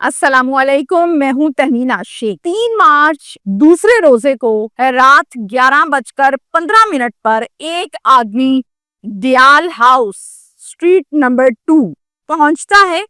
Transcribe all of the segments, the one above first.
السلام علیکم، میں ہوں تہمینہ شیخ۔ 3 مارچ دوسرے روزے کو رات 11:15 پر ایک آدمی ڈیال ہاؤس اسٹریٹ نمبر 2 پہنچتا ہے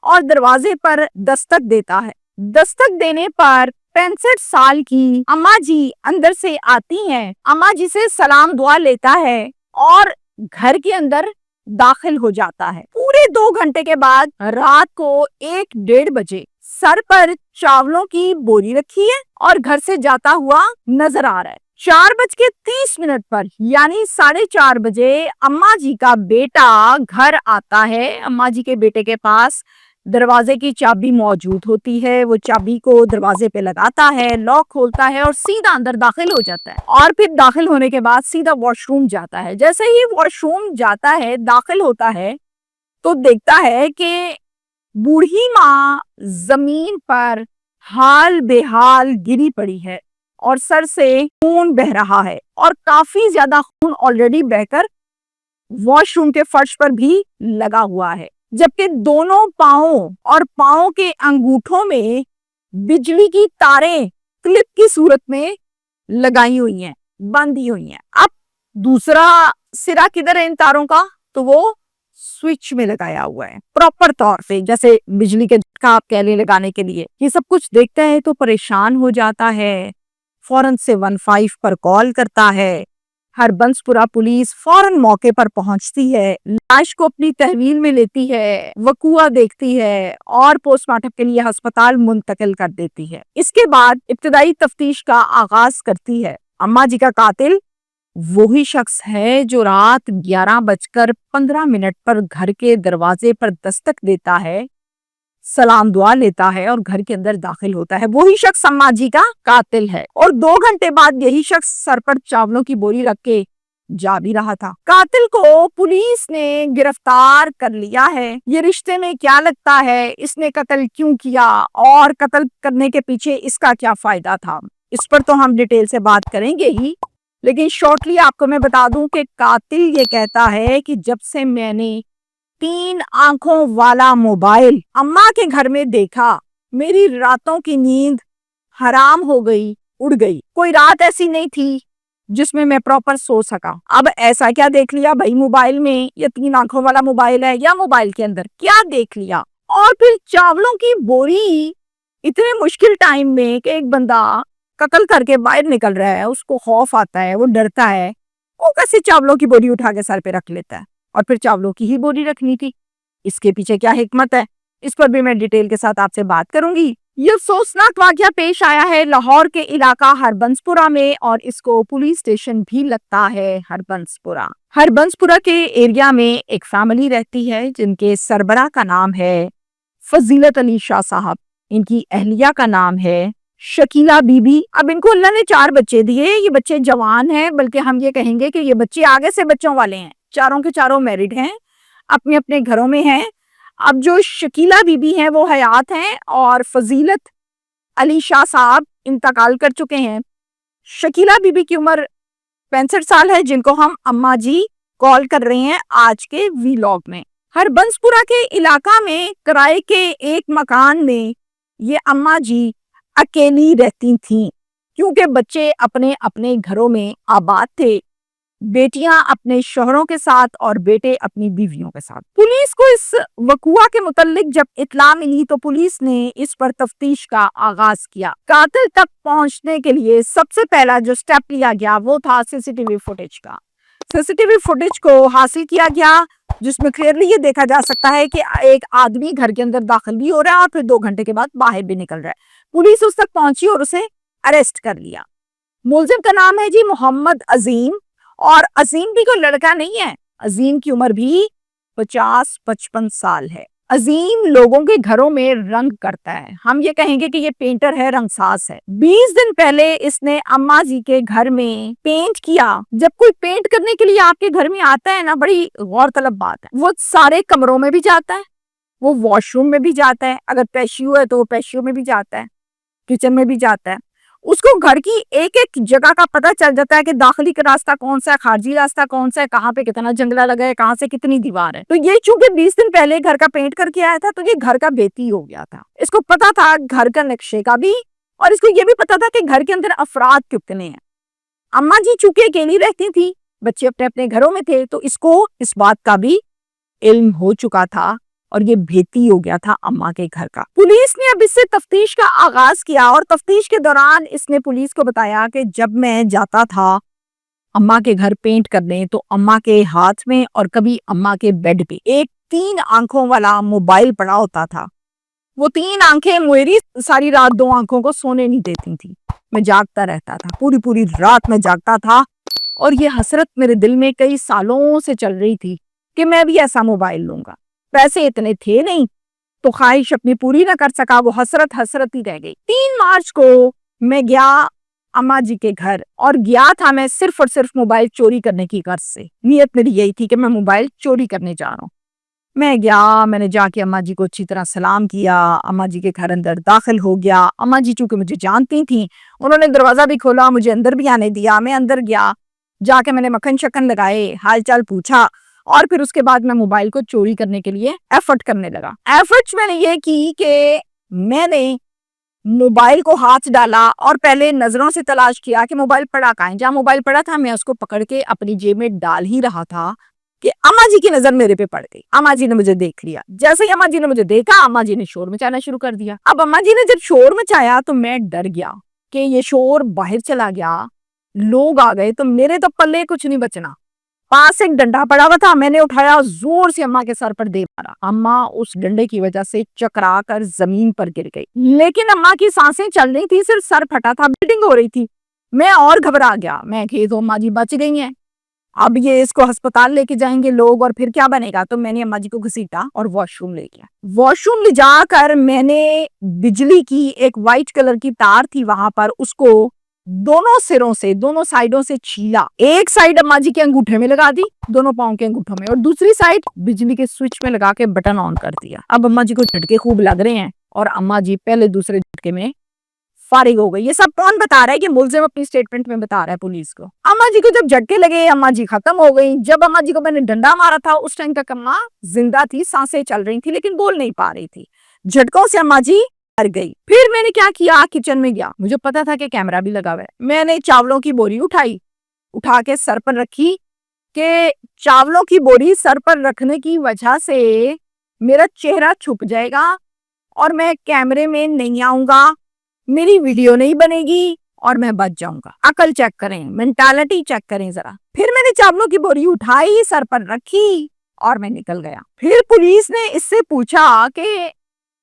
اور دروازے پر دستک دیتا ہے۔ دستک دینے پر 65 سال کی اماں جی اندر سے آتی ہیں۔ اماں جی سے سلام دعا لیتا ہے اور گھر کے اندر داخل ہو جاتا ہے۔ پورے 2 گھنٹے کے بعد رات کو 1:30 بجے سر پر چاولوں کی بوری رکھی ہے اور گھر سے جاتا ہوا نظر آ رہا ہے۔ 4:30 پر یعنی 4:30 بجے اماں جی کا بیٹا گھر آتا ہے۔ اماں جی کے بیٹے کے پاس دروازے کی چابی موجود ہوتی ہے۔ وہ چابی کو دروازے پہ لگاتا ہے، لاک کھولتا ہے اور سیدھا اندر داخل ہو جاتا ہے اور پھر داخل ہونے کے بعد سیدھا واش روم جاتا ہے۔ جیسے ہی واش روم جاتا ہے، داخل ہوتا ہے تو دیکھتا ہے کہ بوڑھی ماں زمین پر حال بے حال گری پڑی ہے اور سر سے خون بہ رہا ہے اور کافی زیادہ خون آلریڈی بہ کر واش روم کے فرش پر بھی لگا ہوا ہے، جبکہ دونوں پاؤں اور پاؤں کے انگوٹھوں میں بجلی کی تاریں کلپ کی صورت میں لگائی ہوئی ہیں، باندھی ہوئی ہیں۔ اب دوسرا سرا کدھر ہے ان تاروں کا؟ تو وہ سوئچ میں لگایا ہوا ہے پراپر طور پہ، جیسے بجلی کے جھٹکا آپ کہہ لیں لگانے کے لیے۔ یہ سب کچھ دیکھتا ہے تو پریشان ہو جاتا ہے، فوراً سے 15 پر کال کرتا ہے۔ ہربنس پورہ پولیس فوراً موقع پر پہنچتی ہے، لاش کو اپنی تحویل میں لیتی ہے، وقوعہ دیکھتی ہے اور پوسٹ مارٹم کے لیے ہسپتال منتقل کر دیتی ہے۔ اس کے بعد ابتدائی تفتیش کا آغاز کرتی ہے۔ اماں جی کا قاتل وہی شخص ہے جو رات 11:15 پر گھر کے دروازے پر دستک دیتا ہے، سلام دعا لیتا ہے اور گھر کے اندر داخل ہوتا ہے۔ وہی شخص اماں جی کا قاتل ہے اور 2 گھنٹے بعد یہی شخص سر پر چاولوں کی بوری رکھ کے جا بھی رہا تھا۔ قاتل کو پولیس نے گرفتار کر لیا ہے۔ یہ رشتے میں کیا لگتا ہے؟ اس نے قتل کیوں کیا اور قتل کرنے کے پیچھے اس کا کیا فائدہ تھا؟ اس پر تو ہم ڈیٹیل سے بات کریں گے ہی، لیکن شارٹلی آپ کو میں بتا دوں کہ قاتل یہ کہتا ہے کہ جب سے میں نے 3 آنکھوں والا موبائل اماں کے گھر میں دیکھا، میری راتوں کی نیند حرام ہو گئی، اڑ گئی۔ کوئی رات ایسی نہیں تھی جس میں میں پراپر سو سکا۔ اب ایسا کیا دیکھ لیا بھائی موبائل میں؟ یہ 3 آنکھوں والا موبائل ہے یا موبائل کے اندر کیا دیکھ لیا؟ اور پھر چاولوں کی بوری اتنے مشکل ٹائم میں کہ ایک بندہ قتل کر کے باہر نکل رہا ہے، اس کو خوف آتا ہے، وہ ڈرتا ہے، وہ کیسے چاولوں کی بوری اٹھا کے سر پہ رکھ لیتا ہے؟ اور پھر چاولوں کی ہی بوری رکھنی تھی، اس کے پیچھے کیا حکمت ہے؟ اس پر بھی میں ڈیٹیل کے ساتھ آپ سے بات کروں گی۔ یہ افسوسناک واقعہ پیش آیا ہے لاہور کے علاقہ ہربنس پورہ میں اور اس کو پولیس اسٹیشن بھی لگتا ہے ہربنس پورہ۔ ہربنس پورہ کے ایریا میں ایک فیملی رہتی ہے جن کے سربراہ کا نام ہے فضیلت علی شاہ صاحب، ان کی اہلیہ کا نام ہے شکیلہ بی بی۔ اب ان کو اللہ نے 4 بچے دیے، یہ بچے جوان ہیں، بلکہ ہم یہ کہیں گے کہ یہ بچے آگے سے بچوں والے ہیں، چاروں کے چاروں میرڈ ہیں، اپنے اپنے گھروں میں ہیں۔ اب جو شکیلہ بی بی ہیں وہ حیات ہیں اور فضیلت علی شاہ صاحب انتقال کر چکے ہیں۔ شکیلہ بی بی کی عمر 65 سال ہے، جن کو ہم اماں جی کال کر رہے ہیں آج کے ویلاگ میں۔ ہربنس پورہ کے علاقہ میں کرائے کے ایک مکان میں یہ اماں جی اکیلی رہتی تھیں کیونکہ بچے اپنے اپنے گھروں میں آباد تھے، بیٹیاں اپنے شوہروں کے ساتھ اور بیٹے اپنی بیویوں کے ساتھ۔ پولیس کو اس وقوعہ کے متعلق جب اطلاع ملی تو پولیس نے اس پر تفتیش کا آغاز کیا۔ قاتل تک پہنچنے کے لیے سب سے پہلا جو سٹیپ لیا گیا وہ تھا سی ٹی وی فوٹیج کا۔ سی ٹی وی فوٹیج کو حاصل کیا گیا جس میں کلیئرلی یہ دیکھا جا سکتا ہے کہ ایک آدمی گھر کے اندر داخل بھی ہو رہا ہے اور پھر 2 گھنٹے کے بعد باہر بھی نکل رہا ہے۔ پولیس اس تک پہنچی اور اسے اریسٹ کر لیا۔ ملزم کا نام ہے جی محمد عظیم، اور عظیم بھی کوئی لڑکا نہیں ہے، عظیم کی عمر بھی 50-55 سال ہے۔ عظیم لوگوں کے گھروں میں رنگ کرتا ہے، ہم یہ کہیں گے کہ یہ پینٹر ہے، رنگ ساز ہے۔ 20 دن پہلے اس نے اماں جی کے گھر میں پینٹ کیا۔ جب کوئی پینٹ کرنے کے لیے آپ کے گھر میں آتا ہے نا، بڑی غور طلب بات ہے، وہ سارے کمروں میں بھی جاتا ہے، وہ واش روم میں بھی جاتا ہے، اگر پیشیو ہے تو وہ پیشیو میں بھی جاتا ہے، کچن میں بھی جاتا ہے، اس کو گھر کی ایک ایک جگہ کا پتہ چل جاتا ہے کہ داخلی کا راستہ کون سا ہے, خارجی راستہ کون سا ہے, کہاں پہ کتنا جنگلہ لگا ہے, کہاں سے کتنی دیوار ہے. تو یہ چونکہ 20 دن پہلے گھر کا پینٹ کر کے آیا تھا تو یہ گھر کا بیتی ہو گیا تھا. اس کو پتا تھا گھر کا نقشے کا بھی, اور اس کو یہ بھی پتا تھا کہ گھر کے اندر افراد کتنے ہیں. اماں جی چونکہ اکیلی رہتی تھی, بچے اپنے اپنے گھروں میں تھے, تو اس کو اس بات کا بھی علم ہو چکا تھا اور یہ بھیتی ہو گیا تھا اماں کے گھر کا. پولیس نے اب اس سے تفتیش کا آغاز کیا اور تفتیش کے دوران اس نے پولیس کو بتایا کہ جب میں جاتا تھا اماں کے گھر پینٹ کرنے تو اماں کے ہاتھ میں اور کبھی اماں کے بیڈ پہ ایک 3 آنکھوں والا موبائل پڑا ہوتا تھا. وہ 3 آنکھیں میری ساری رات 2 آنکھوں کو سونے نہیں دیتی تھی. میں جاگتا رہتا تھا, پوری رات میں جاگتا تھا, اور یہ حسرت میرے دل میں کئی سالوں سے چل رہی تھی کہ میں بھی ایسا موبائل لوں گا. پیسے اتنے تھے نہیں تو خواہش اپنی پوری نہ کر سکا, وہ حسرت ہی رہ گئی. 3 مارچ کو میں گیا اماں جی کے گھر, اور گیا تھا میں صرف اور صرف موبائل چوری کرنے کی غرض سے. نیت میری یہی تھی کہ میں موبائل چوری کرنے جا رہا ہوں. میں گیا, میں نے جا کے اماں جی کو اچھی طرح سلام کیا, اماں جی کے گھر اندر داخل ہو گیا. اماں جی چونکہ مجھے جانتی تھیں, انہوں نے دروازہ بھی کھولا, مجھے اندر بھی آنے دیا. میں اندر گیا, جا کے میں نے مکھن شکن لگائے, حال چال پوچھا, اور پھر اس کے بعد میں موبائل کو چوری کرنے کے لیے ایفرٹ کرنے لگا. ایفرٹس میں نے یہ کی کہ میں نے موبائل کو ہاتھ ڈالا اور پہلے نظروں سے تلاش کیا کہ موبائل پڑا کہاں ہے. جہاں موبائل پڑا تھا میں اس کو پکڑ کے اپنی جیب میں ڈال ہی رہا تھا کہ اماں جی کی نظر میرے پہ پڑ گئی. اماں جی نے مجھے دیکھ لیا. جیسے ہی اماں جی نے مجھے دیکھا, اماں جی نے شور مچانا شروع کر دیا. اب اماں جی نے جب شور مچایا تو میں ڈر گیا کہ یہ شور باہر چلا گیا, لوگ آ گئے تو میرے تو پلے کچھ نہیں بچنا. پاس ایک ڈنڈا پڑا ہوا تھا, میں نے اٹھایا, زور سے اماں کے سر پر دے مارا. اماں اس ڈنڈے کی وجہ سے چکرا کر زمین پر گر گئی, لیکن اماں کی سانسیں چل رہی تھی, صرف سر پھٹا تھا, بلیڈنگ ہو رہی تھی. میں اور گھبرا گیا, میں کہ تو اماں جی بچ گئی ہیں, اب یہ اس کو ہسپتال لے کے جائیں گے لوگ اور پھر کیا بنے گا. تو میں نے اماں جی کو گھسیٹا اور واش روم لے گیا. واش روم لے جا کر میں نے بجلی کی ایک وائٹ کلر کی تار تھی وہاں پر, اس کو دونوں سروں سے, دونوں سائیڈوں سے چھیلا. ایک سائیڈ اماں جی کے انگوٹھے میں لگا دی, دونوں پاؤں کے انگوٹھوں میں, اور دوسری سائیڈ بجلی کے سوئچ میں لگا کے بٹن آن کر دیا. اب اماں جی کو جھٹکے خوب لگ رہے ہیں اور اماں جی پہلے دوسرے جھٹکے میں فارغ ہو گئی. یہ سب کون بتا رہا ہے کہ ملزم اپنی سٹیٹمنٹ میں بتا رہا ہے پولیس کو. اماں جی کو جب جھٹکے لگے, اماں جی ختم ہو گئی. جب اماں جی کو میں نے ڈنڈا مارا تھا اس ٹائم تک اماں زندہ تھی, سانسیں چل رہی تھی لیکن بول نہیں پا رہی تھی. جھٹکوں سے اماں جی مر گئی. پھر میں نے کیا کیا, کچن میں گیا, مجھے پتا تھا کہ کیمرہ بھی لگا ہوا ہے. میں نے چاولوں کی بوری اٹھائی, اٹھا کے سر پر رکھی کہ چاولوں کی بوری سر پر رکھنے کی وجہ سے میرا چہرہ چھپ جائے گا اور میں کیمرے میں نہیں آؤں گا, میری ویڈیو نہیں بنے گی اور میں بچ جاؤں گا. عقل چیک کریں, مینٹالٹی چیک کریں ذرا. پھر میں نے چاولوں کی بوری اٹھائی, سر پر رکھی اور میں نکل گیا. پھر پولیس نے اس سے پوچھا کہ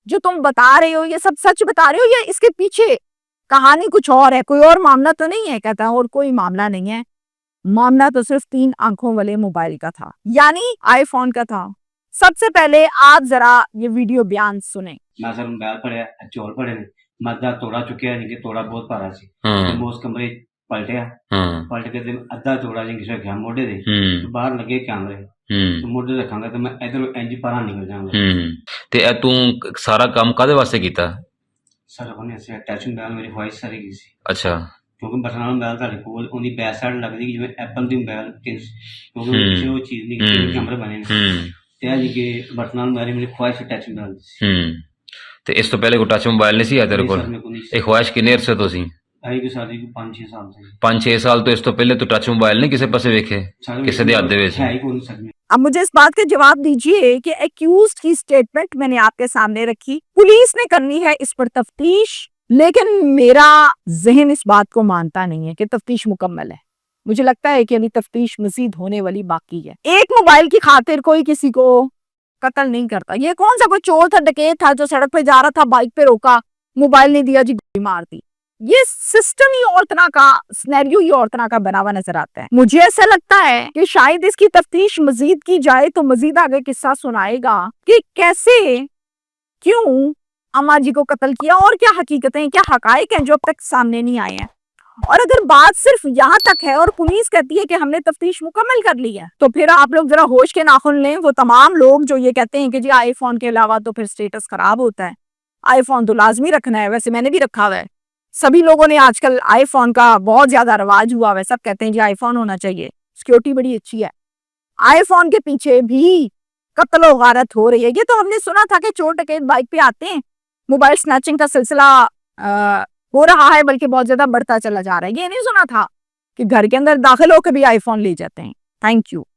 جو تم بتا رہے ہو یہ سب سچ بتا رہے ہو یا اس کے پیچھے کہانی کچھ اور ہے, کوئی اور معاملہ تو نہیں ہے. کہتا اور کوئی معاملہ نہیں ہے, معاملہ تو صرف 3 آنکھوں والے موبائل کا تھا, یعنی آئی فون کا تھا. سب سے پہلے آپ ذرا یہ ویڈیو بیان سنیں. میں سر موبائل پڑیا, چول پڑے نے, مدہ توڑا چکیا جی, کہ توڑا بہت پارا سی. میں اس کمرے پلٹیا, پلٹ کے ادھا توڑا جی کسی گیا موڈے دے, باہر لگے کیمرے, موڈے رکھاں گا تو میں ادھر انج پارا نکل جاؤں گا. تے تو سارا کام کدے واسطے کیتا؟ سر انہیں سے ٹچ موبائل میری خواہش ساری کی سی. اچھا, کیونکہ بٹنا موبائل تھا کول, ان کی بیک سائڈ لگتی جی ایپل دی موبائل, کیونکہ کسی وہ چیز نہیں کیمرے بنے تے جی کہ بٹنا موبائل میری خواہش ٹچ موبائل سی. تے اس تو پہلے کوئی ٹچ موبائل نہیں سی آ تیرے کول؟ یہ خواہش کنے عرصے تو سی؟ آئی کہ ساری 5-6 سال سے. 5-6 سال تو اس تو پہلے تو ٹچ موبائل نہیں کسے پاسے ویکھے, کسے دے ہاتھ دے وچ؟ ہے ہی کون سکنے. اب مجھے اس بات کا جواب دیجئے کہ ایکیوزڈ کی سٹیٹمنٹ میں نے آپ کے سامنے رکھی, پولیس نے کرنی ہے اس پر تفتیش, لیکن میرا ذہن اس بات کو مانتا نہیں ہے کہ تفتیش مکمل ہے. مجھے لگتا ہے کہ ابھی تفتیش مزید ہونے والی باقی ہے. ایک موبائل کی خاطر کوئی کسی کو قتل نہیں کرتا. یہ کون سا کوئی چور تھا, ڈکیت تھا جو سڑک پہ جا رہا تھا, بائک پہ روکا, موبائل نہیں دیا جی گولی مار دی. یہ سسٹم ہی اور طرح کا, سنیریو ہی اور طرح کا بنا ہوا نظر آتا ہے. مجھے ایسا لگتا ہے کہ شاید اس کی تفتیش مزید کی جائے تو مزید آگے قصہ سنائے گا کہ کیسے, کیوں اماں جی کو قتل کیا, اور کیا حقیقتیں, کیا حقائق ہیں جو اب تک سامنے نہیں آئے ہیں. اور اگر بات صرف یہاں تک ہے اور پولیس کہتی ہے کہ ہم نے تفتیش مکمل کر لی ہے, تو پھر آپ لوگ ذرا ہوش کے ناخن لیں. وہ تمام لوگ جو یہ کہتے ہیں کہ جی آئی فون کے علاوہ تو پھر سٹیٹس خراب ہوتا ہے, آئی فون تو لازمی رکھنا ہے, ویسے میں نے بھی رکھا ہوا ہے, سبھی لوگوں نے آج کل آئی فون کا بہت زیادہ رواج ہوا ہے, سب کہتے ہیں جی آئی فون ہونا چاہیے, سیکیورٹی بڑی اچھی ہے. آئی فون کے پیچھے بھی قتل و غارت ہو رہی ہے. یہ تو ہم نے سنا تھا کہ چور ڈکیت بائک پہ آتے ہیں, موبائل سنیچنگ کا سلسلہ ہو رہا ہے, بلکہ بہت زیادہ بڑھتا چلا جا رہا ہے. یہ نہیں سنا تھا کہ گھر کے اندر داخل ہو کے بھی آئی فون لے جاتے ہیں. Thank you.